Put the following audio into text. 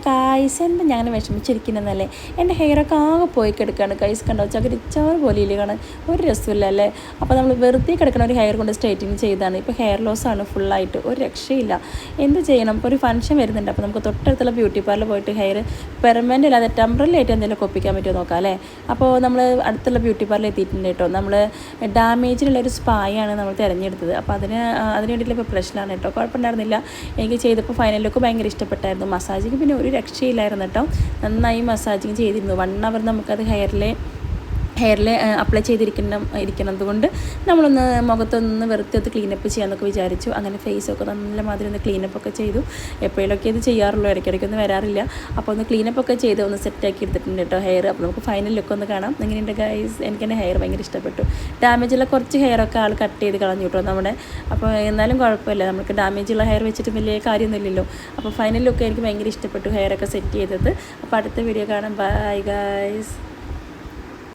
Guys എന്താ ഞാൻ വിഷമിച്ചിരിക്കുന്നതല്ലേ, എൻ്റെ ഹെയറൊക്കെ ആകെ പോയി കിടക്കുകയാണ് ഗൈസ്. കണ്ടോ, ചകിരിച്ചാറ് പോലെ ഇല്ല കാണാൻ, ഒരു രസമില്ല അല്ലേ. അപ്പോൾ നമ്മൾ വെറുതെ കിടക്കുന്ന ഒരു ഹെയർ കൊണ്ട് സ്ട്രൈറ്റിങ് ചെയ്താണ്. ഇപ്പോൾ ഹെയർ ലോസ് ആണ് ഫുള്ളായിട്ട്, ഒരു രക്ഷയില്ല. എന്ത് ചെയ്യണം, ഇപ്പോൾ ഒരു ഫംഗ്ഷൻ വരുന്നുണ്ട്. അപ്പോൾ നമുക്ക് തൊട്ടടുത്തുള്ള ബ്യൂട്ടി പാർലർ പോയിട്ട് ഹെയർ പെർമനൻ്റ് അല്ലാതെ ടെമ്പററി ആയിട്ട് എന്തെങ്കിലും ഒപ്പിക്കാൻ പറ്റുമോ നോക്കാം അല്ലേ. അപ്പോൾ നമ്മൾ അടുത്തുള്ള ബ്യൂട്ടി പാർലർ എത്തിയിട്ടുണ്ട് കേട്ടോ. നമ്മൾ ഡാമേജിലുള്ള ഒരു സ്പായാണ് നമ്മൾ തിരഞ്ഞെടുത്തത്. അപ്പോൾ അതിന് വേണ്ടിയിട്ടുള്ള ഇപ്പോൾ പ്രശ്നമാണ് കേട്ടോ. കുഴപ്പമുണ്ടായിരുന്നില്ല, എനിക്ക് ചെയ്തപ്പോൾ ഫൈനൽ ലുക്ക് ഭയങ്കര ഇഷ്ടപ്പെട്ടായിരുന്നു. മസാജിങ് പിന്നെ ഒരു രക്ഷയില്ലായിരുന്നു കേട്ടോ. നന്നായി മസാജിങ് ചെയ്തിരുന്നു. 1 അവർ നമുക്കത് ഹെയറിൽ അപ്ലൈ ഇരിക്കുന്നത് കൊണ്ട് നമ്മളൊന്ന് മുഖത്തൊന്ന് വെറുതെ ക്ലീനപ്പ് ചെയ്യാമെന്നൊക്കെ വിചാരിച്ചു. അങ്ങനെ ഫേസൊക്കെ നല്ല മാതിരി ഒന്ന് ക്ലീനപ്പൊക്കെ ചെയ്തു. എപ്പോഴൊക്കെ ഇത് ചെയ്യാറുള്ളൂ, ഇടയ്ക്കിടയ്ക്കൊന്നും വരാറില്ല. അപ്പോൾ ഒന്ന് ക്ലീനപ്പൊക്കെ ചെയ്ത് ഒന്ന് സെറ്റാക്കി എടുത്തിട്ടുണ്ട് കേട്ടോ ഹെയർ. അപ്പോൾ നമുക്ക് ഫൈനൽ ലുക്ക് ഒന്ന് കാണാം. എങ്ങനെയുണ്ട് ഗൈസ്, എനിക്ക് എൻ്റെ ഹെയർ ഭയങ്കര ഇഷ്ടപ്പെട്ടു. ഡാമേജുള്ള കുറച്ച് ഹെയറൊക്കെ ആൾ കട്ട് ചെയ്ത് കളഞ്ഞു കേട്ടോ നമ്മുടെ. അപ്പോൾ എന്നാലും കുഴപ്പമില്ല, നമുക്ക് ഡാമേജുള്ള ഹെയർ വെച്ചിട്ട് വലിയ കാര്യമൊന്നുമില്ലല്ലോ. അപ്പോൾ ഫൈനൽ ലുക്ക് എനിക്ക് ഭയങ്കര ഇഷ്ടപ്പെട്ടു, ഹെയറൊക്കെ സെറ്റ് ചെയ്തത്. അപ്പോൾ അടുത്ത വീഡിയോ കാണാം. Bye guys.